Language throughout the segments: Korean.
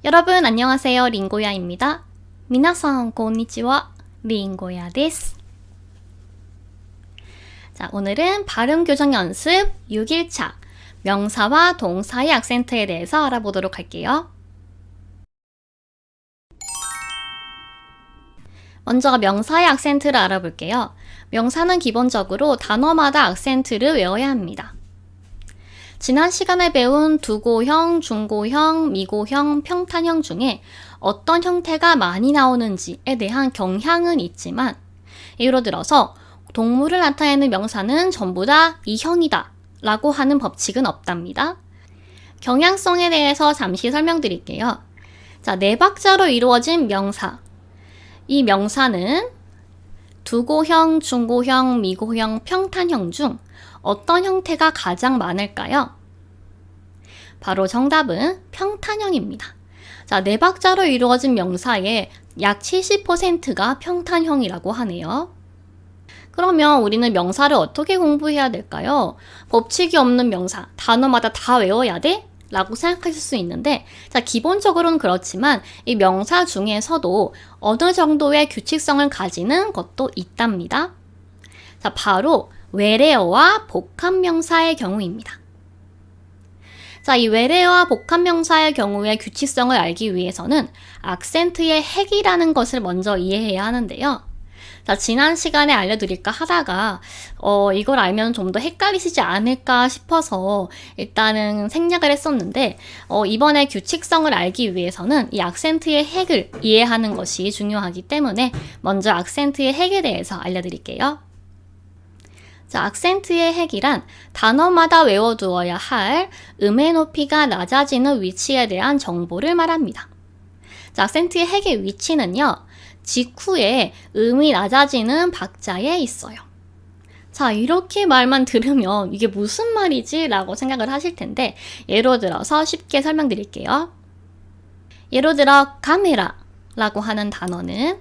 여러분 안녕하세요. 링고야입니다. 미나상 konnichiwa. 링고야 데스. 자, 오늘은 발음 교정 연습 6일차 명사와 동사의 악센트에 대해서 알아보도록 할게요. 먼저 명사의 악센트를 알아볼게요. 명사는 기본적으로 단어마다 악센트를 외워야 합니다. 지난 시간에 배운 두고형, 중고형, 미고형, 평탄형 중에 어떤 형태가 많이 나오는지에 대한 경향은 있지만, 예를 들어서 동물을 나타내는 명사는 전부 다 이 형이다 라고 하는 법칙은 없답니다. 경향성에 대해서 잠시 설명드릴게요. 자, 네 박자로 이루어진 명사. 이 명사는 두고형, 중고형, 미고형, 평탄형 중 어떤 형태가 가장 많을까요? 바로 정답은 평탄형입니다. 자, 네 박자로 이루어진 명사의 약 70%가 평탄형이라고 하네요. 그러면 우리는 명사를 어떻게 공부해야 될까요? 법칙이 없는 명사, 단어마다 다 외워야 돼? 라고 생각하실 수 있는데, 자, 기본적으로는 그렇지만 이 명사 중에서도 어느 정도의 규칙성을 가지는 것도 있답니다. 자, 바로 외래어와 복합명사의 경우입니다. 자, 이 외래어와 복합명사의 경우의 규칙성을 알기 위해서는 악센트의 핵이라는 것을 먼저 이해해야 하는데요. 자, 지난 시간에 알려드릴까 하다가 이걸 알면 좀 더 헷갈리시지 않을까 싶어서 일단은 생략을 했었는데, 이번에 규칙성을 알기 위해서는 이 악센트의 핵을 이해하는 것이 중요하기 때문에 먼저 악센트의 핵에 대해서 알려드릴게요. 자, 악센트의 핵이란 단어마다 외워두어야 할 음의 높이가 낮아지는 위치에 대한 정보를 말합니다. 자, 악센트의 핵의 위치는요, 직후에 음이 낮아지는 박자에 있어요. 자, 이렇게 말만 들으면 이게 무슨 말이지? 라고 생각을 하실 텐데, 예로 들어서 쉽게 설명드릴게요. 예로 들어 카메라 라고 하는 단어는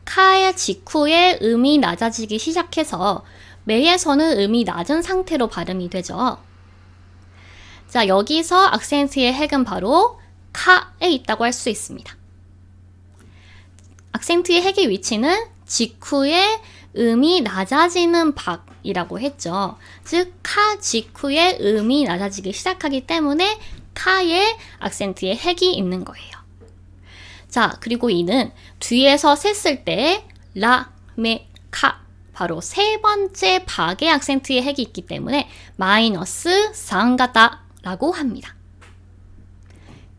카의 직후에 음이 낮아지기 시작해서 매에서는 음이 낮은 상태로 발음이 되죠. 자, 여기서 악센트의 핵은 바로 카에 있다고 할 수 있습니다. 악센트의 핵의 위치는 직후에 음이 낮아지는 박이라고 했죠. 즉, 카 직후에 음이 낮아지기 시작하기 때문에 카에 악센트의 핵이 있는 거예요. 자, 그리고 이는 뒤에서 셌을 때 라, 메, 카 바로 세 번째 박의 악센트의 핵이 있기 때문에 마이너스 상가다라고 합니다.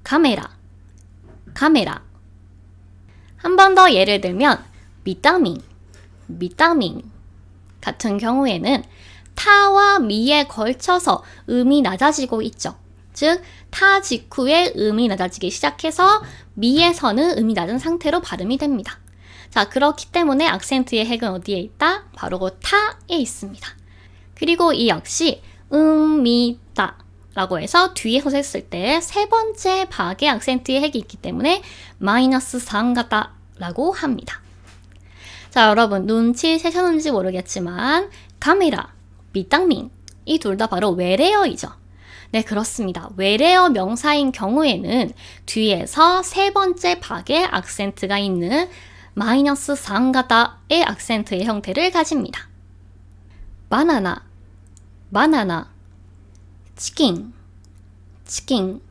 카메라, 카메라. 한 번 더 예를 들면 비타민, 비타민 같은 경우에는 타와 미에 걸쳐서 음이 낮아지고 있죠. 즉, 타 직후에 음이 낮아지기 시작해서 미에서는 음이 낮은 상태로 발음이 됩니다. 자, 그렇기 때문에 악센트의 핵은 어디에 있다? 바로 그 타에 있습니다. 그리고 이 역시 미다 라고 해서 뒤에서 셌을 때 세 번째 박의 악센트의 핵이 있기 때문에 마이너스 상가다 라고 합니다. 자, 여러분 눈치채셨는지 모르겠지만 카메라, 비타민 이 둘 다 바로 외래어이죠. 네, 그렇습니다. 외래어 명사인 경우에는 뒤에서 세 번째 박의 악센트가 있는 마이너스 상가다의 악센트의 형태를 가집니다. 바나나, 바나나, 치킨, 치킨,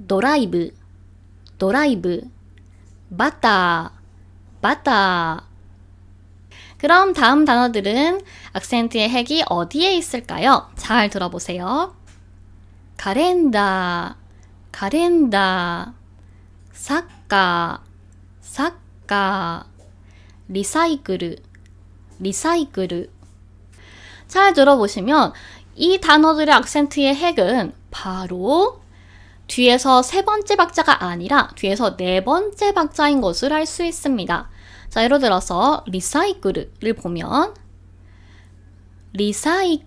ドライブ,ドライブ, 바타, 바타. 그럼 다음 단어들은 악센트의 핵이 어디에 있을까요? 잘 들어보세요. 카렌다, 카렌다, 사카, 사카, 리사이클, 리사이클. 잘 들어보시면 이 단어들의 악센트의 핵은 바로 뒤에서 세 번째 박자가 아니라 뒤에서 네 번째 박자인 것을 알 수 있습니다. 자, 예를 들어서 리사이클을 보면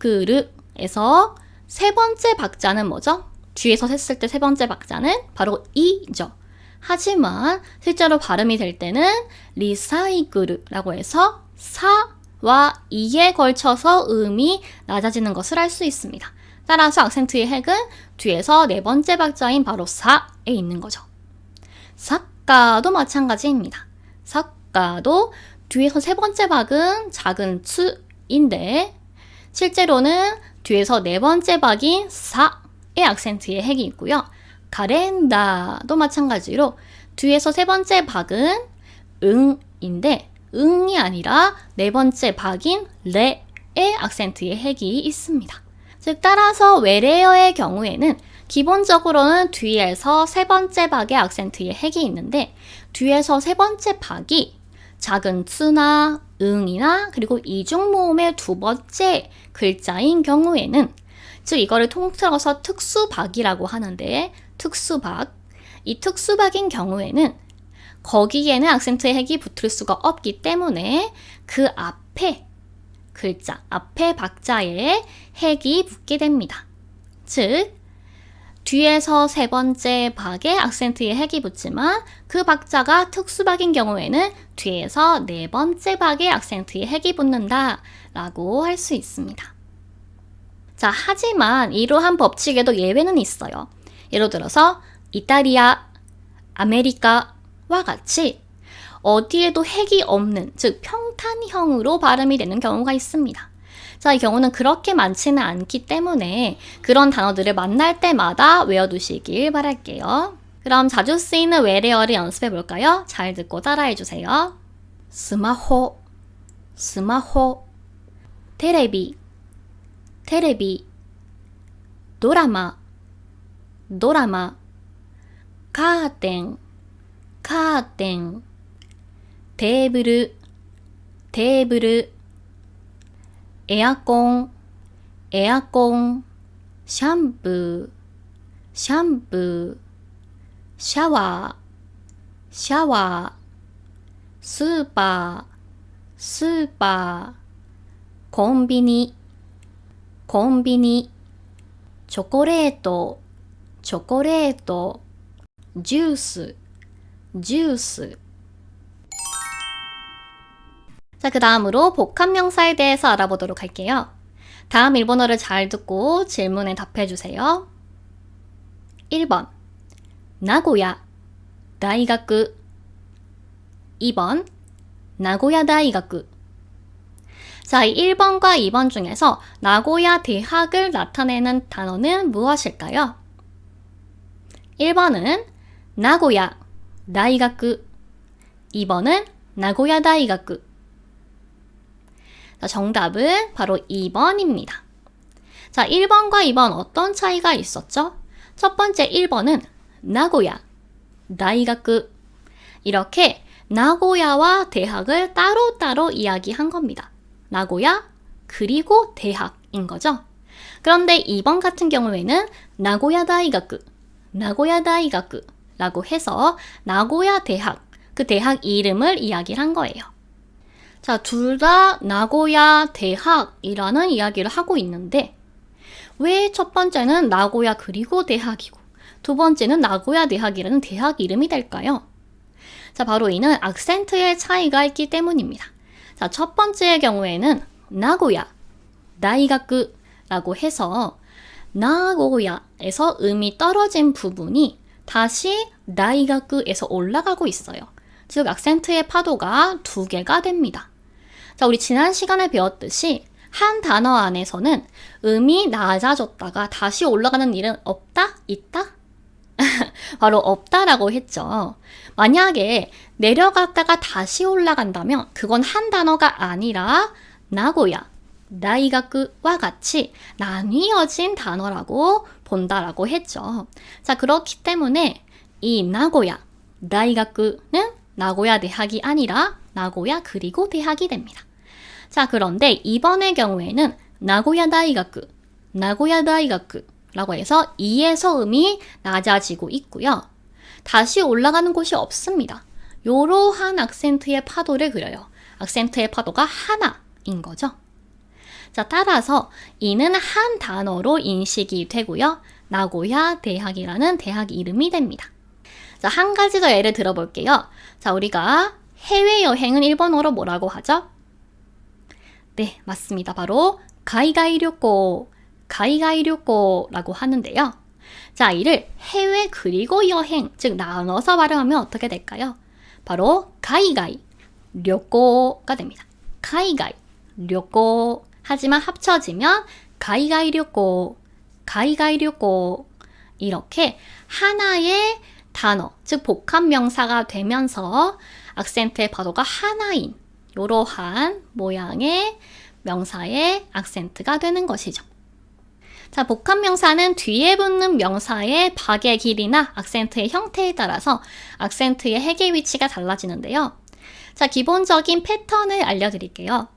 리사이클에서 세 번째 박자는 뭐죠? 뒤에서 셌을 때 세 번째 박자는 바로 이죠. 하지만 실제로 발음이 될 때는 리사이클이라고 해서 사와 이에 걸쳐서 음이 낮아지는 것을 알 수 있습니다. 따라서 악센트의 핵은 뒤에서 네 번째 박자인 바로 사에 있는 거죠. 사카도 마찬가지입니다. 사카도 뒤에서 세 번째 박은 작은 츠인데 실제로는 뒤에서 네 번째 박인 사의 악센트에 핵이 있고요. 가렌다도 마찬가지로 뒤에서 세 번째 박은 응인데 응이 아니라 네 번째 박인 레의 악센트에 핵이 있습니다. 즉 따라서 외래어의 경우에는 기본적으로는 뒤에서 세 번째 박의 악센트에 핵이 있는데 뒤에서 세 번째 박이 작은 츠나 응이나 그리고 이중모음의 두 번째 글자인 경우에는 즉 이거를 통틀어서 특수박이라고 하는데 특수박, 이 특수박인 경우에는 거기에는 악센트의 핵이 붙을 수가 없기 때문에 그 앞에 글자, 앞에 박자에 핵이 붙게 됩니다. 즉 뒤에서 세 번째 박에 악센트에 핵이 붙지만 그 박자가 특수박인 경우에는 뒤에서 네 번째 박에 악센트에 핵이 붙는다 라고 할 수 있습니다. 자, 하지만 이러한 법칙에도 예외는 있어요. 예를 들어서 이탈리아, 아메리카와 같이 어디에도 핵이 없는, 즉 평탄형으로 발음이 되는 경우가 있습니다. 자, 이 경우는 그렇게 많지는 않기 때문에 그런 단어들을 만날 때마다 외워두시길 바랄게요. 그럼 자주 쓰이는 외래어를 연습해 볼까요? 잘 듣고 따라해 주세요. 스마호, 스마호, 테레비, 테레비, 드라마, 드라마, 카ーテン, 카ーテン, 테이블, 테이블, 에어컨, 에어컨, 샴푸, 샴푸, 샤워, 샤워, 스ーパー, 스ーパー, 콤비니, 콤비니, 초콜릿, 초콜릿, 주스, 주스. 자, 그 다음으로 복합명사에 대해서 알아보도록 할게요. 다음 일본어를 잘 듣고 질문에 답해주세요. 1번, 나고야, 다이가쿠. 2번, 나고야 다이가쿠. 자, 이 1번과 2번 중에서 나고야 대학을 나타내는 단어는 무엇일까요? 1번은 나고야 다이가쿠, 2번은 나고야 다이가쿠. 자, 정답은 바로 2번입니다. 자, 1번과 2번 어떤 차이가 있었죠? 첫 번째 1번은 나고야, 다이가쿠. 이렇게 나고야와 대학을 따로따로 이야기한 겁니다. 나고야 그리고 대학인 거죠. 그런데 2번 같은 경우에는 나고야 다이가쿠, 나고야 다이가쿠 라고 해서 나고야 대학, 그 대학 이름을 이야기를 한 거예요. 자, 둘 다 나고야 대학이라는 이야기를 하고 있는데 왜 첫 번째는 나고야 그리고 대학이고 두 번째는 나고야 대학이라는 대학 이름이 될까요? 자, 바로 이는 악센트의 차이가 있기 때문입니다. 자, 첫 번째의 경우에는 나고야, 다이가쿠라고 해서 나고야에서 음이 떨어진 부분이 다시 다이가쿠에서 올라가고 있어요. 즉 악센트의 파도가 두 개가 됩니다. 자, 우리 지난 시간에 배웠듯이 한 단어 안에서는 음이 낮아졌다가 다시 올라가는 일은 없다? 있다? 바로 없다라고 했죠. 만약에 내려갔다가 다시 올라간다면 그건 한 단어가 아니라 나고야, 다이가쿠와 같이 나뉘어진 단어라고 본다라고 했죠. 자, 그렇기 때문에 이 나고야, 다이가쿠는 나고야 대학이 아니라 나고야 그리고 대학이 됩니다. 자, 그런데 이번의 경우에는 나고야 다이가쿠, 나고야 다이가쿠 라고 해서 이에서 음이 낮아지고 있고요. 다시 올라가는 곳이 없습니다. 이러한 악센트의 파도를 그려요. 악센트의 파도가 하나인 거죠. 자, 따라서 이는 한 단어로 인식이 되고요. 나고야 대학이라는 대학 이름이 됩니다. 자, 한 가지 더 예를 들어볼게요. 자, 우리가 해외여행은 일본어로 뭐라고 하죠? 네, 맞습니다. 바로 가이가이旅行, 가이가이旅行라고 하는데요. 자, 이를 해외 그리고 여행, 즉 나눠서 발음하면 어떻게 될까요? 바로 가이가이, 료꼬가 됩니다. 가이가이, 료꼬. 하지만 합쳐지면 가이가이 료꼬, 가이가이 료꼬. 이렇게 하나의 단어, 즉 복합 명사가 되면서 악센트의 파도가 하나인 이러한 모양의 명사의 악센트가 되는 것이죠. 자, 복합 명사는 뒤에 붙는 명사의 박의 길이나 악센트의 형태에 따라서 악센트의 핵의 위치가 달라지는데요. 자, 기본적인 패턴을 알려드릴게요.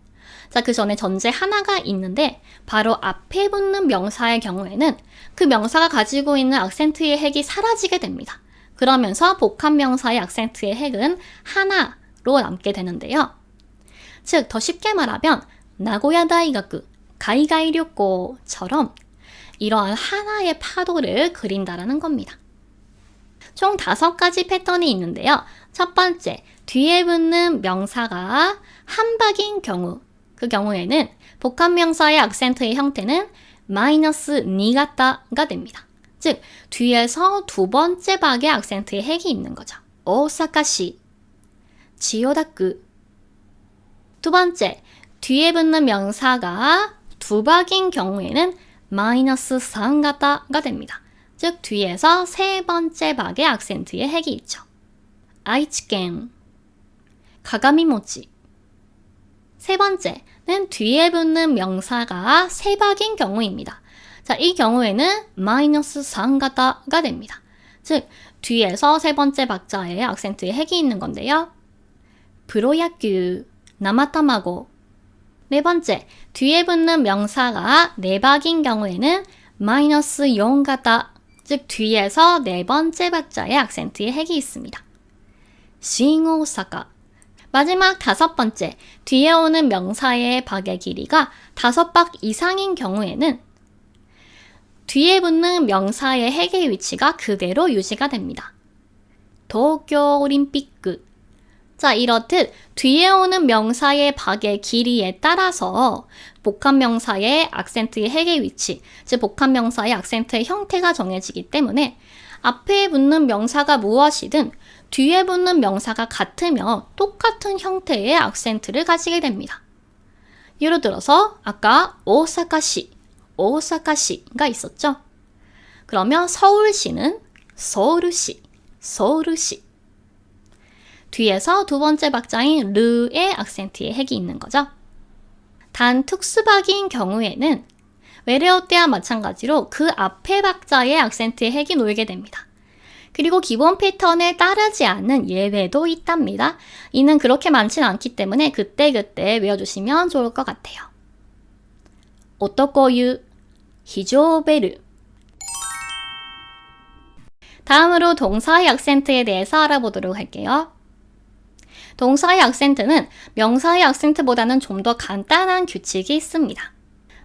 자, 그 전에 전제 하나가 있는데 바로 앞에 붙는 명사의 경우에는 그 명사가 가지고 있는 악센트의 핵이 사라지게 됩니다. 그러면서 복합 명사의 악센트의 핵은 하나로 남게 되는데요. 즉, 더 쉽게 말하면 나고야 다이가쿠, 가이가이 료코처럼 이러한 하나의 파도를 그린다라는 겁니다. 총 5가지 패턴이 있는데요. 첫 번째, 뒤에 붙는 명사가 한 박인 경우, 그 경우에는 복합 명사의 악센트의 형태는 마이너스 니가타가 됩니다. 즉, 뒤에서 두 번째 박의 악센트의 핵이 있는 거죠. 오사카시, 지요다쿠. 두 번째, 뒤에 붙는 명사가 두 박인 경우에는 마이너스 3가타가 됩니다. 즉, 뒤에서 세 번째 박의 악센트의 핵이 있죠. 아이치켄, 가가미모치. 세 번째는 뒤에 붙는 명사가 세 박인 경우입니다. 자, 이 경우에는 마이너스 3가타가 됩니다. 즉, 뒤에서 세 번째 박자에 악센트의 핵이 있는 건데요. 프로야규, 나마타마고. 네 번째, 뒤에 붙는 명사가 네 박인 경우에는 마이너스 4가타, 즉 뒤에서 네 번째 박자에 악센트의 핵이 있습니다. 신오사카. 마지막 5번째, 뒤에 오는 명사의 박의 길이가 5박 이상인 경우에는 뒤에 붙는 명사의 핵의 위치가 그대로 유지가 됩니다. 도쿄 올림픽. 자, 이렇듯 뒤에 오는 명사의 박의 길이에 따라서 복합 명사의 악센트의 핵의 위치, 즉 복합 명사의 악센트의 형태가 정해지기 때문에 앞에 붙는 명사가 무엇이든 뒤에 붙는 명사가 같으면 똑같은 형태의 악센트를 가지게 됩니다. 예를 들어서 아까 오사카시, 오사카시가 있었죠? 그러면 서울시는 서울시, 서울시. 뒤에서 두 번째 박자인 르의 악센트의 핵이 있는 거죠. 단 특수박인 경우에는 외래어 때와 마찬가지로 그 앞에 박자의 악센트의 핵이 놓이게 됩니다. 그리고 기본 패턴을 따르지 않는 예외도 있답니다. 이는 그렇게 많지는 않기 때문에 그때그때 외워주시면 좋을 것 같아요. 오토코유, 히조베르. 다음으로 동사의 악센트에 대해서 알아보도록 할게요. 동사의 악센트는 명사의 악센트보다는 좀 더 간단한 규칙이 있습니다.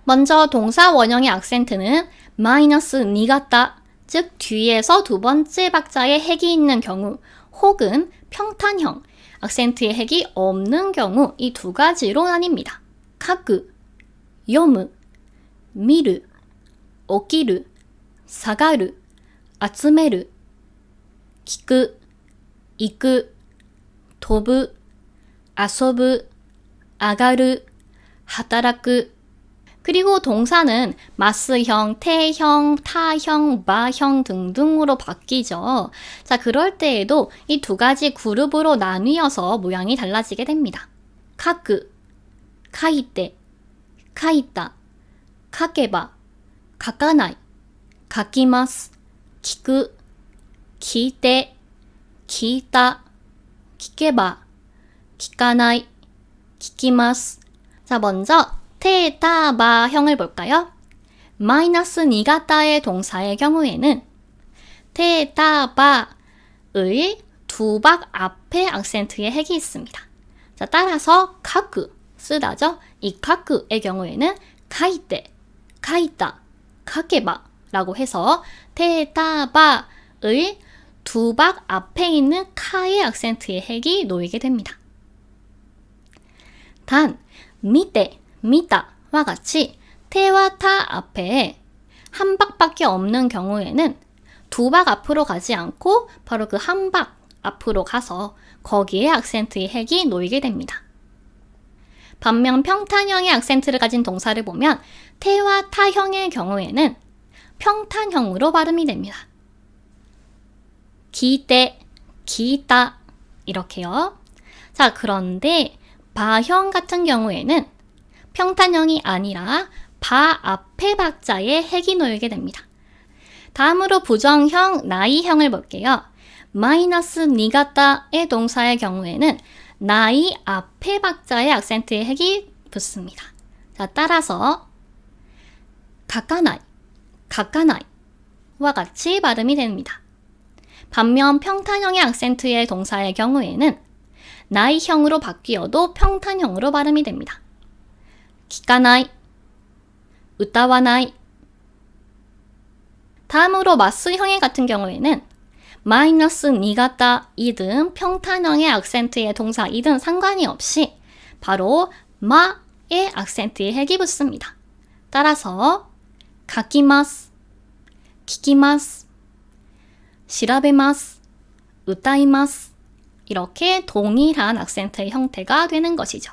먼저 동사 원형의 악센트는 마이너스 니가타, 즉 뒤에서 두 번째 박자에 핵이 있는 경우 혹은 평탄형, 악센트의 핵이 없는 경우 이 두 가지로 나뉩니다. 카쿠, 요무, 미루, 오키루, 사가루, 아츠메루, 키쿠, 이쿠, 토부, 아소부, 아가루, 하타라쿠. 그리고 동사는 마스형, 태형, 타형, 마형 등등으로 바뀌죠. 자, 그럴 때에도 이 두 가지 그룹으로 나뉘어서 모양이 달라지게 됩니다. 카쿠, 카이테, 카이타, 카케바, 카카나이, 카키마스, 키쿠, 키이테, 키이타, 키케바, 키카나이, 키키마스. 자, 먼저 테타바형을 볼까요? 마이너스 니가타의 동사의 경우에는 테타바의 두 박 앞에 악센트의 핵이 있습니다. 자, 따라서 카쿠 쓰다죠? 이 카쿠의 경우에는 카이테, 카이타, 카케바 라고 해서 테타바의 두 박 앞에 있는 카의 악센트의 핵이 놓이게 됩니다. 단, 미테, 미타와 같이 테와 타 앞에 한 박밖에 없는 경우에는 두 박 앞으로 가지 않고 바로 그 한 박 앞으로 가서 거기에 악센트의 핵이 놓이게 됩니다. 반면 평탄형의 악센트를 가진 동사를 보면 태와 타형의 경우에는 평탄형으로 발음이 됩니다. 기대, 기다 이렇게요. 자, 그런데 바형 같은 경우에는 평탄형이 아니라 바 앞에 박자에 핵이 놓이게 됩니다. 다음으로 부정형, 나이형을 볼게요. 마이너스 니가타의 동사의 경우에는 나이 앞에 박자에 악센트의 핵이 붙습니다. 자, 따라서 가까나이, 가까나이와 같이 발음이 됩니다. 반면 평탄형의 악센트의 동사의 경우에는 나이형으로 바뀌어도 평탄형으로 발음이 됩니다. 기까나이, 우타와나이. 다음으로 마스형의 같은 경우에는 마이너스 니가타이든 평탄형의 악센트의 동사이든 상관이 없이 바로 마의 악센트의 핵이 붙습니다. 따라서 가키마스, 키키마스, 시라베마스, 우타이마스 이렇게 동일한 악센트의 형태가 되는 것이죠.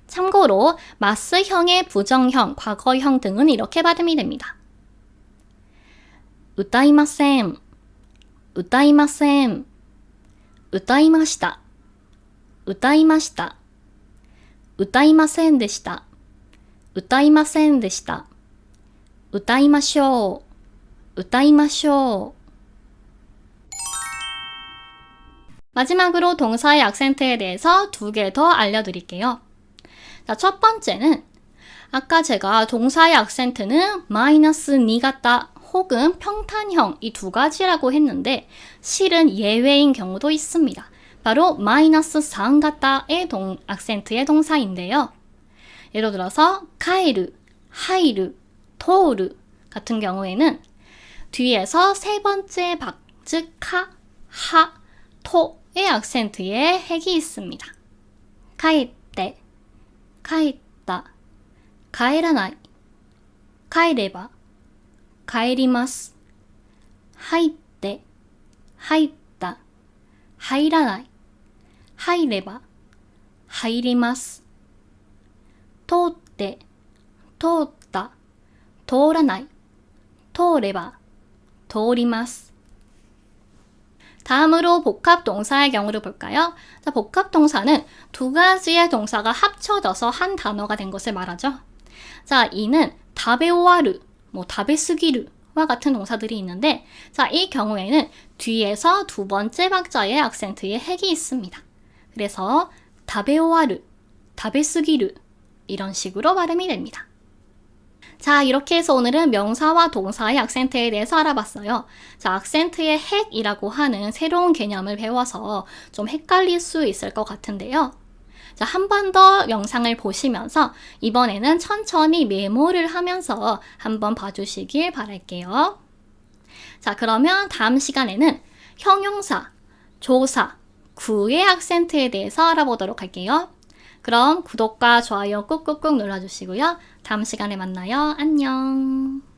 참고로 마스형의 부정형, 과거형 등은 이렇게 발음이 됩니다. 우타이마센, 우타이마센, 우타이마시타, 우타이마시타, 우타이마센でした, 우타이마센でした, 우타이마쇼, 우타이마쇼. 마지막으로 동사의 악센트에 대해서 2개 더 알려드릴게요. 자, 첫 번째는 아까 제가 동사의 악센트는 마이너스 니가타 혹은 평탄형 이 2가지라고 했는데 실은 예외인 경우도 있습니다. 바로 마이너스 상가타의 악센트의 동사인데요. 예를 들어서 카에르, 하이르, 토우르 같은 경우에는 뒤에서 세 번째 박, 즉 카, 하, 토의 악센트에 핵이 있습니다. 카에떼, 카에따, 카에라나이, 카에레바, 카에리마스, 하이떼, 하이따, 하이라나이, 하이레바, 하이리마스, 토떼, 토따, 토라나이, 토레바, 토리마스. 다음으로 복합동사의 경우를 볼까요? 자, 복합동사는 2가지의 동사가 합쳐져서 한 단어가 된 것을 말하죠. 자, 이는 다베오아르, 다베스기르와 같은 동사들이 있는데, 자, 이 경우에는 뒤에서 2번째 박자에 악센트의 핵이 있습니다. 그래서 다베오아르, 다베스기르 이런 식으로 발음이 됩니다. 자, 이렇게 해서 오늘은 명사와 동사의 악센트에 대해서 알아봤어요. 자, 악센트의 핵이라고 하는 새로운 개념을 배워서 좀 헷갈릴 수 있을 것 같은데요. 자, 한 번 더 영상을 보시면서 이번에는 천천히 메모를 하면서 한번 봐주시길 바랄게요. 자, 그러면 다음 시간에는 형용사, 조사, 구의 악센트에 대해서 알아보도록 할게요. 그럼 구독과 좋아요 꾹꾹꾹 눌러주시고요. 다음 시간에 만나요. 안녕.